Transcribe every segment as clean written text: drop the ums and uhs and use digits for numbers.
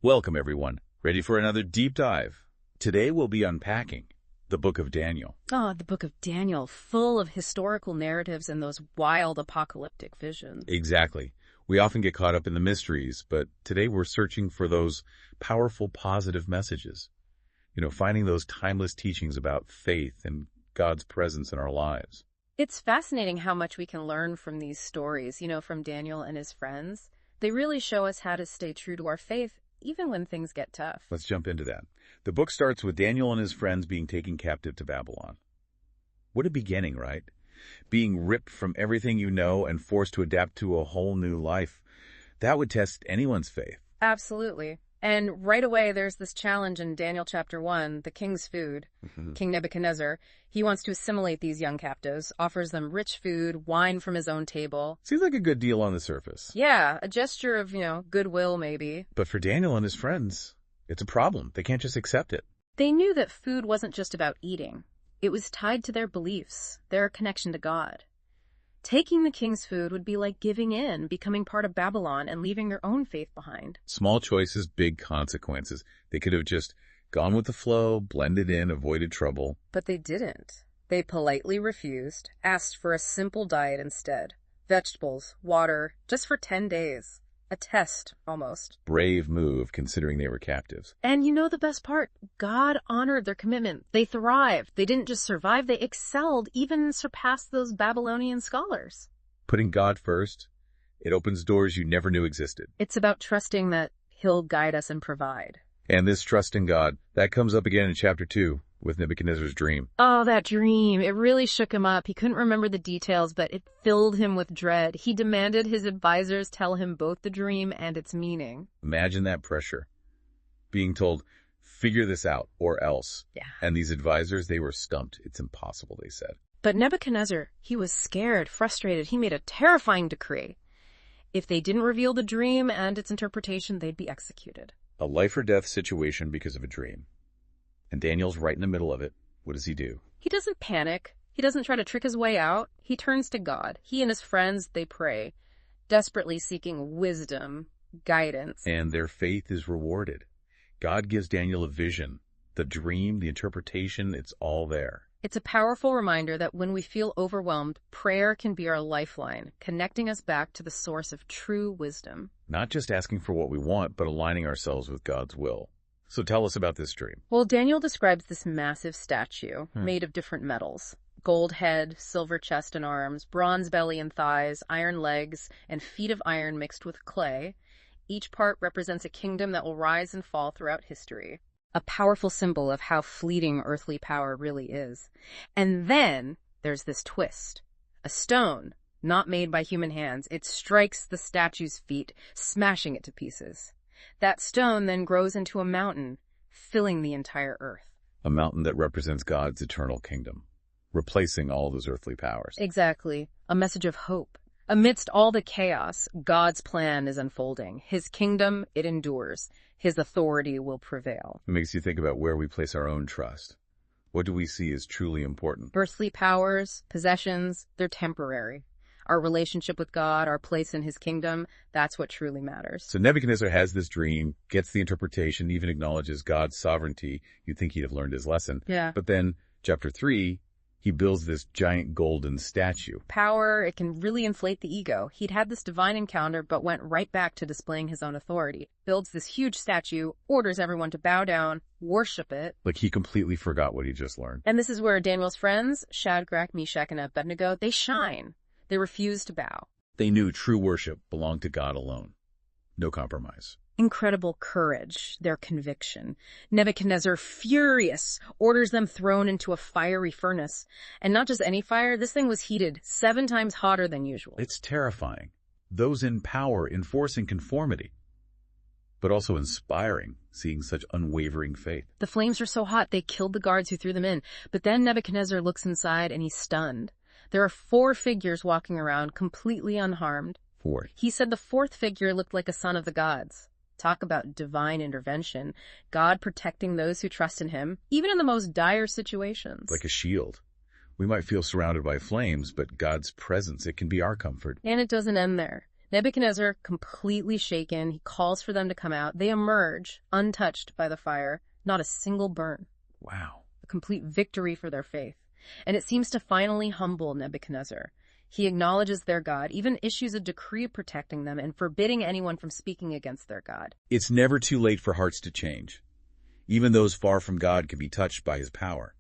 Welcome, everyone. Ready for another deep dive? Today we'll be unpacking the book of Daniel. Oh, the book of Daniel, full of historical narratives and those wild apocalyptic visions. Exactly. We often get caught up in the mysteries, but today we're searching for those powerful, positive messages. Finding those timeless teachings about faith and God's presence in our lives. It's fascinating how much we can learn from these stories, from Daniel and his friends. They really show us how to stay true to our faith, even when things get tough. Let's jump into that. The book starts with Daniel and his friends being taken captive to Babylon. What a beginning, right? Being ripped from everything you know and forced to adapt to a whole new life. That would test anyone's faith. Absolutely. And right away, there's this challenge in Daniel chapter 1, the king's food. King Nebuchadnezzar, he wants to assimilate these young captives, offers them rich food, wine from his own table. Seems like a good deal on the surface. Yeah, a gesture of, goodwill maybe. But for Daniel and his friends, it's a problem. They can't just accept it. They knew that food wasn't just about eating. It was tied to their beliefs, their connection to God. Taking the king's food would be like giving in, becoming part of Babylon, and leaving their own faith behind. Small choices, big consequences. They could have just gone with the flow, blended in, avoided trouble. But they didn't. They politely refused, asked for a simple diet instead. Vegetables, water, just for 10 days. A test, almost. Brave move, considering they were captives. And the best part? God honored their commitment. They thrived. They didn't just survive, they excelled, even surpassed those Babylonian scholars. Putting God first, it opens doors you never knew existed. It's about trusting that He'll guide us and provide. And this trust in God, that comes up again in chapter 2 with Nebuchadnezzar's dream. Oh, that dream. It really shook him up. He couldn't remember the details, but it filled him with dread. He demanded his advisors tell him both the dream and its meaning. Imagine that pressure. Being told, figure this out or else. Yeah. And these advisors, they were stumped. It's impossible, they said. But Nebuchadnezzar, he was scared, frustrated. He made a terrifying decree. If they didn't reveal the dream and its interpretation, they'd be executed. A life or death situation because of a dream. And Daniel's right in the middle of it. What does he do? He doesn't panic. He doesn't try to trick his way out. He turns to God. He and his friends, they pray, desperately seeking wisdom, guidance. And their faith is rewarded. God gives Daniel a vision. The dream, the interpretation, it's all there. It's a powerful reminder that when we feel overwhelmed, prayer can be our lifeline, connecting us back to the source of true wisdom. Not just asking for what we want, but aligning ourselves with God's will. So tell us about this dream. Well, Daniel describes this massive statue made of different metals. Gold head, silver chest and arms, bronze belly and thighs, iron legs, and feet of iron mixed with clay. Each part represents a kingdom that will rise and fall throughout history. A powerful symbol of how fleeting earthly power really is. And then there's this twist. A stone, not made by human hands, it strikes the statue's feet, smashing it to pieces. That stone then grows into a mountain, filling the entire earth. A mountain that represents God's eternal kingdom, replacing all those earthly powers. Exactly. A message of hope. Amidst all the chaos, God's plan is unfolding. His kingdom, it endures. His authority will prevail. It makes you think about where we place our own trust. What do we see as truly important? Earthly powers, possessions, they're temporary. Our relationship with God, our place in His kingdom, that's what truly matters. So Nebuchadnezzar has this dream, gets the interpretation, even acknowledges God's sovereignty. You'd think he'd have learned his lesson. Yeah. But then, chapter 3, he builds this giant golden statue. Power, it can really inflate the ego. He'd had this divine encounter, but went right back to displaying his own authority. Builds this huge statue, orders everyone to bow down, worship it. Like he completely forgot what he just learned. And this is where Daniel's friends, Shadrach, Meshach, and Abednego, they shine. They refuse to bow. They knew true worship belonged to God alone. No compromise. Incredible courage, their conviction. Nebuchadnezzar, furious, orders them thrown into a fiery furnace. And not just any fire, this thing was heated 7 times hotter than usual. It's terrifying. Those in power enforcing conformity, but also inspiring, seeing such unwavering faith. The flames were so hot, they killed the guards who threw them in. But then Nebuchadnezzar looks inside and he's stunned. There are 4 figures walking around, completely unharmed. 4. He said the 4th figure looked like a son of the gods. Talk about divine intervention. God protecting those who trust in Him, even in the most dire situations. Like a shield. We might feel surrounded by flames, but God's presence, it can be our comfort. And it doesn't end there. Nebuchadnezzar, completely shaken, he calls for them to come out. They emerge, untouched by the fire, not a single burn. Wow. A complete victory for their faith. And it seems to finally humble Nebuchadnezzar. He acknowledges their God, even issues a decree protecting them and forbidding anyone from speaking against their God. It's never too late for hearts to change. Even those far from God can be touched by his power.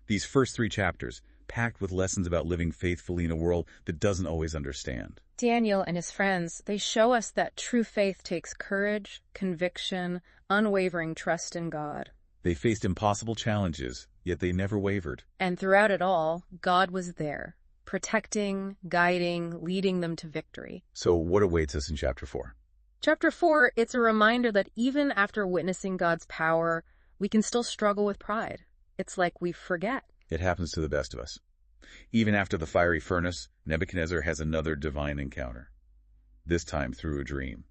These first 3 chapters, packed with lessons about living faithfully in a world that doesn't always understand. Daniel and his friends, they show us that true faith takes courage, conviction, unwavering trust in God. They faced impossible challenges, yet they never wavered. And throughout it all, God was there, protecting, guiding, leading them to victory. So what awaits us in chapter 4? Chapter 4, it's a reminder that even after witnessing God's power, we can still struggle with pride. It's like we forget. It happens to the best of us. Even after the fiery furnace, Nebuchadnezzar has another divine encounter. This time through a dream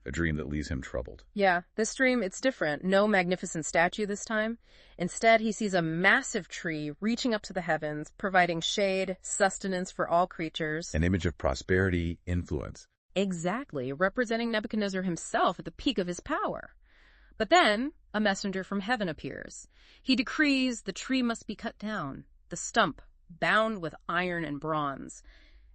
that leaves him troubled. Yeah, this dream, it's different. No magnificent statue this time. Instead, he sees a massive tree reaching up to the heavens, providing shade, sustenance for all creatures. An image of prosperity, influence. Exactly, representing Nebuchadnezzar himself at the peak of his power. But then, a messenger from heaven appears. He decrees the tree must be cut down, the stump bound with iron and bronze.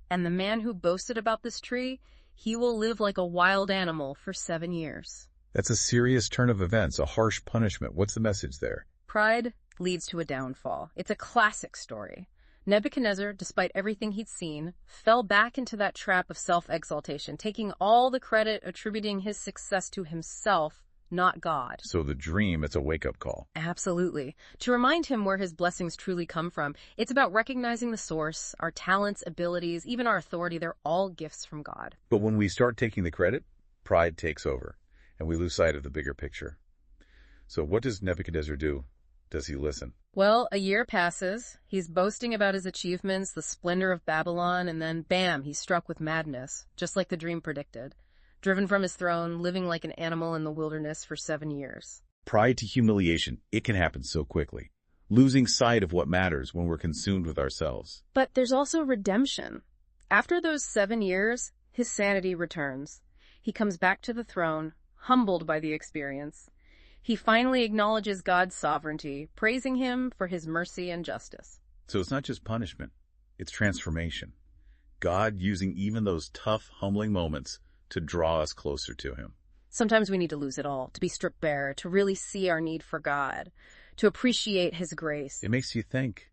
And the man who boasted about this tree, he will live like a wild animal for 7 years. That's a serious turn of events, a harsh punishment. What's the message there? Pride leads to a downfall. It's a classic story. Nebuchadnezzar, despite everything he'd seen, fell back into that trap of self-exaltation, taking all the credit, attributing his success to himself, not God. So the dream, it's a wake-up call. Absolutely. To remind him where his blessings truly come from, it's about recognizing the source, our talents, abilities, even our authority. They're all gifts from God. But when we start taking the credit, pride takes over, and we lose sight of the bigger picture. So what does Nebuchadnezzar do? Does he listen? Well, a year passes. He's boasting about his achievements, the splendor of Babylon, and then, bam, he's struck with madness, just like the dream predicted. Driven from his throne, living like an animal in the wilderness for 7 years. Pride to humiliation, it can happen so quickly. Losing sight of what matters when we're consumed with ourselves. But there's also redemption. After those 7 years, his sanity returns. He comes back to the throne, humbled by the experience. He finally acknowledges God's sovereignty, praising him for his mercy and justice. So it's not just punishment, it's transformation. God using even those tough, humbling moments to draw us closer to him. Sometimes we need to lose it all, to be stripped bare, to really see our need for God, to appreciate his grace. It makes you think,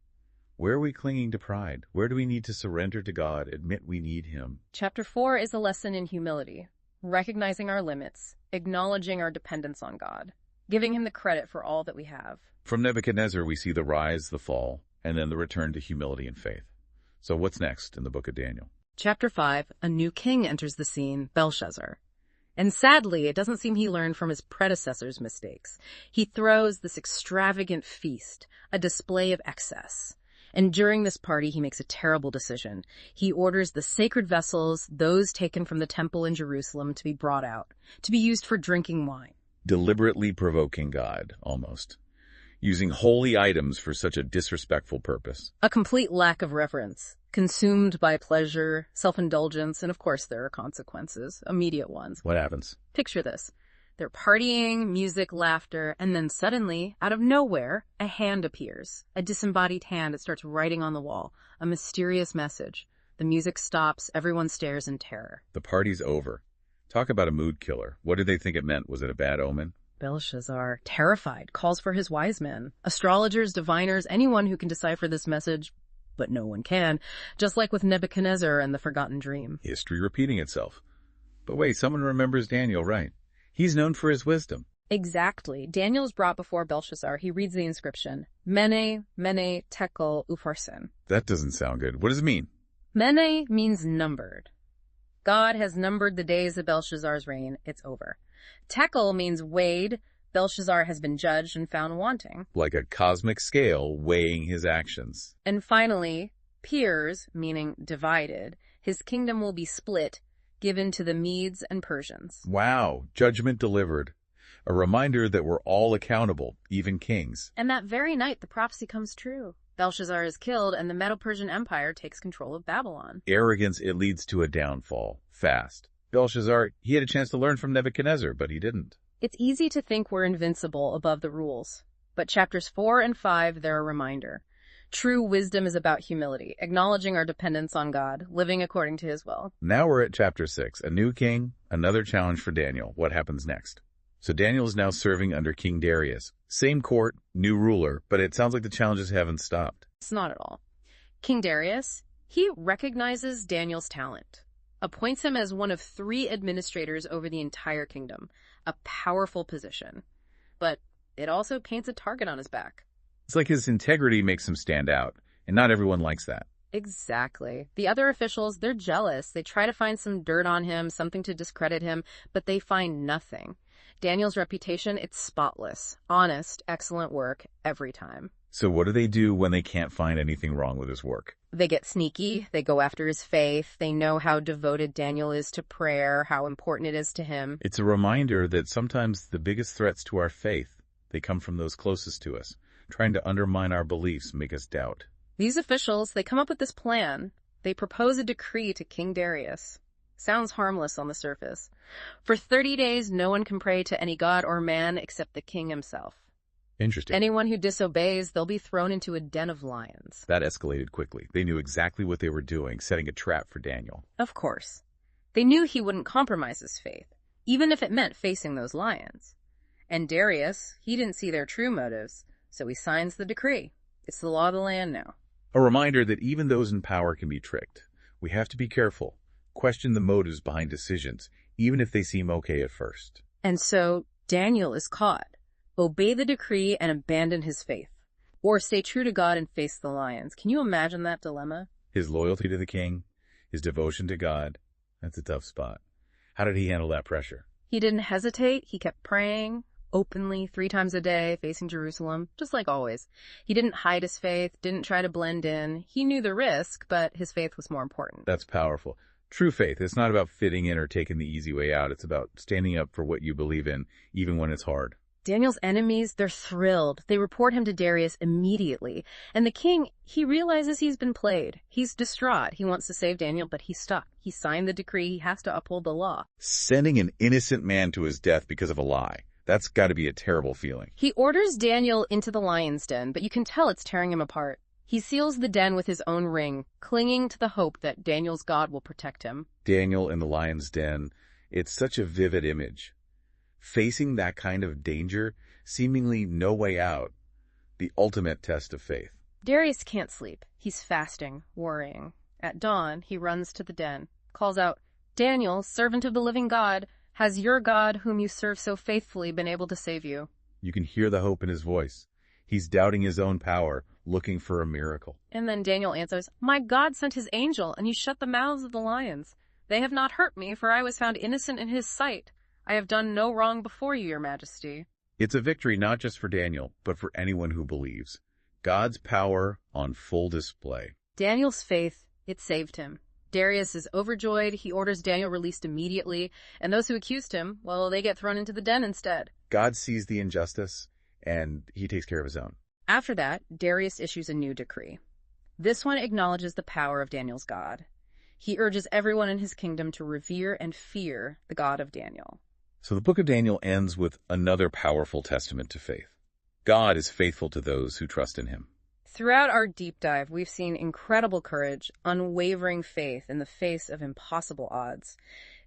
where are we clinging to pride? Where do we need to surrender to God, admit we need him? Chapter 4 is a lesson in humility, recognizing our limits, acknowledging our dependence on God, giving him the credit for all that we have. From Nebuchadnezzar, we see the rise, the fall, and then the return to humility and faith. So what's next in the book of Daniel? Chapter 5, a new king enters the scene, Belshazzar. And sadly, it doesn't seem he learned from his predecessor's mistakes. He throws this extravagant feast, a display of excess. And during this party, he makes a terrible decision. He orders the sacred vessels, those taken from the temple in Jerusalem, to be brought out, to be used for drinking wine. Deliberately provoking God, almost. Using holy items for such a disrespectful purpose. A complete lack of reverence. Consumed by pleasure, self-indulgence, and of course there are consequences, immediate ones. What happens? Picture this. They're partying, music, laughter, and then suddenly, out of nowhere, a hand appears. A disembodied hand that starts writing on the wall. A mysterious message. The music stops, everyone stares in terror. The party's over. Talk about a mood killer. What did they think it meant? Was it a bad omen? Belshazzar, terrified, calls for his wise men. Astrologers, diviners, anyone who can decipher this message, but no one can, just like with Nebuchadnezzar and the forgotten dream. History repeating itself. But wait, someone remembers Daniel, right? He's known for his wisdom. Exactly. Daniel is brought before Belshazzar. He reads the inscription, Mene, Mene, Tekel, Upharsin. That doesn't sound good. What does it mean? Mene means numbered. God has numbered the days of Belshazzar's reign. It's over. Tekel means weighed. Belshazzar has been judged and found wanting. Like a cosmic scale weighing his actions. And finally, Pirs, meaning divided. His kingdom will be split, given to the Medes and Persians. Wow, judgment delivered. A reminder that we're all accountable, even kings. And that very night, the prophecy comes true. Belshazzar is killed, and the Medo-Persian Empire takes control of Babylon. Arrogance, it leads to a downfall. Fast. Belshazzar, he had a chance to learn from Nebuchadnezzar, but he didn't. It's easy to think we're invincible above the rules, but chapters 4 and 5, they're a reminder. True wisdom is about humility, acknowledging our dependence on God, living according to his will. Now we're at chapter 6, a new king, another challenge for Daniel. What happens next? So Daniel is now serving under King Darius. Same court, new ruler, but it sounds like the challenges haven't stopped. It's not at all. King Darius, he recognizes Daniel's talent, appoints him as one of 3 administrators over the entire kingdom, a powerful position. But it also paints a target on his back. It's like his integrity makes him stand out, and not everyone likes that. Exactly. The other officials, they're jealous. They try to find some dirt on him, something to discredit him, but they find nothing. Daniel's reputation, it's spotless. Honest, excellent work, every time. So what do they do when they can't find anything wrong with his work? They get sneaky. They go after his faith. They know how devoted Daniel is to prayer, how important it is to him. It's a reminder that sometimes the biggest threats to our faith, they come from those closest to us, trying to undermine our beliefs, make us doubt. These officials, they come up with this plan. They propose a decree to King Darius. Sounds harmless on the surface. For 30 days, no one can pray to any god or man except the king himself. Interesting. Anyone who disobeys, they'll be thrown into a den of lions. That escalated quickly. They knew exactly what they were doing, setting a trap for Daniel. Of course. They knew he wouldn't compromise his faith, even if it meant facing those lions. And Darius, he didn't see their true motives, so he signs the decree. It's the law of the land now. A reminder that even those in power can be tricked. We have to be careful. Question the motives behind decisions, even if they seem okay at first. And so Daniel is caught. Obey the decree and abandon his faith. Or stay true to God and face the lions. Can you imagine that dilemma? His loyalty to the king, his devotion to God, that's a tough spot. How did he handle that pressure? He didn't hesitate. He kept praying openly 3 times a day, facing Jerusalem, just like always. He didn't hide his faith, didn't try to blend in. He knew the risk, but his faith was more important. That's powerful. True faith, it's not about fitting in or taking the easy way out. It's about standing up for what you believe in, even when it's hard. Daniel's enemies, they're thrilled. They report him to Darius immediately. And the king, he realizes he's been played. He's distraught. He wants to save Daniel, but he's stuck. He signed the decree. He has to uphold the law. Sending an innocent man to his death because of a lie. That's got to be a terrible feeling. He orders Daniel into the lion's den, but you can tell it's tearing him apart. He seals the den with his own ring, clinging to the hope that Daniel's God will protect him. Daniel in the lion's den, it's such a vivid image. Facing that kind of danger, seemingly no way out, the ultimate test of faith. Darius can't sleep. He's fasting, worrying. At dawn, he runs to the den, calls out, "Daniel, servant of the living God, has your God, whom you serve so faithfully, been able to save you?" You can hear the hope in his voice. He's doubting his own power, looking for a miracle. And then Daniel answers, "My God sent his angel, and he shut the mouths of the lions. They have not hurt me, for I was found innocent in his sight. I have done no wrong before you, your majesty." It's a victory not just for Daniel, but for anyone who believes. God's power on full display. Daniel's faith, it saved him. Darius is overjoyed. He orders Daniel released immediately, and those who accused him, well, they get thrown into the den instead. God sees the injustice, and he takes care of his own. After that, Darius issues a new decree. This one acknowledges the power of Daniel's God. He urges everyone in his kingdom to revere and fear the God of Daniel. So the book of Daniel ends with another powerful testament to faith. God is faithful to those who trust in him. Throughout our deep dive, we've seen incredible courage, unwavering faith in the face of impossible odds.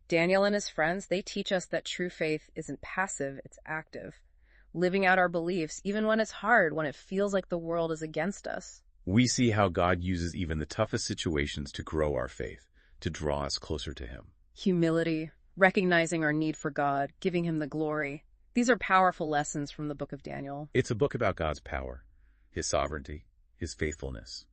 Daniel and his friends, they teach us that true faith isn't passive, it's active. Living out our beliefs, even when it's hard, when it feels like the world is against us. We see how God uses even the toughest situations to grow our faith, to draw us closer to him. Humility, recognizing our need for God, giving him the glory. These are powerful lessons from the book of Daniel. It's a book about God's power, his sovereignty, his faithfulness.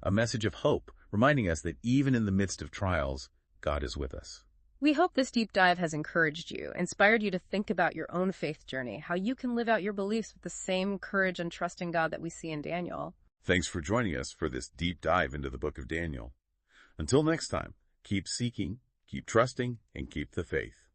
A message of hope, reminding us that even in the midst of trials, God is with us. We hope this deep dive has encouraged you, inspired you to think about your own faith journey, how you can live out your beliefs with the same courage and trust in God that we see in Daniel. Thanks for joining us for this deep dive into the book of Daniel. Until next time, keep seeking, keep trusting, and keep the faith.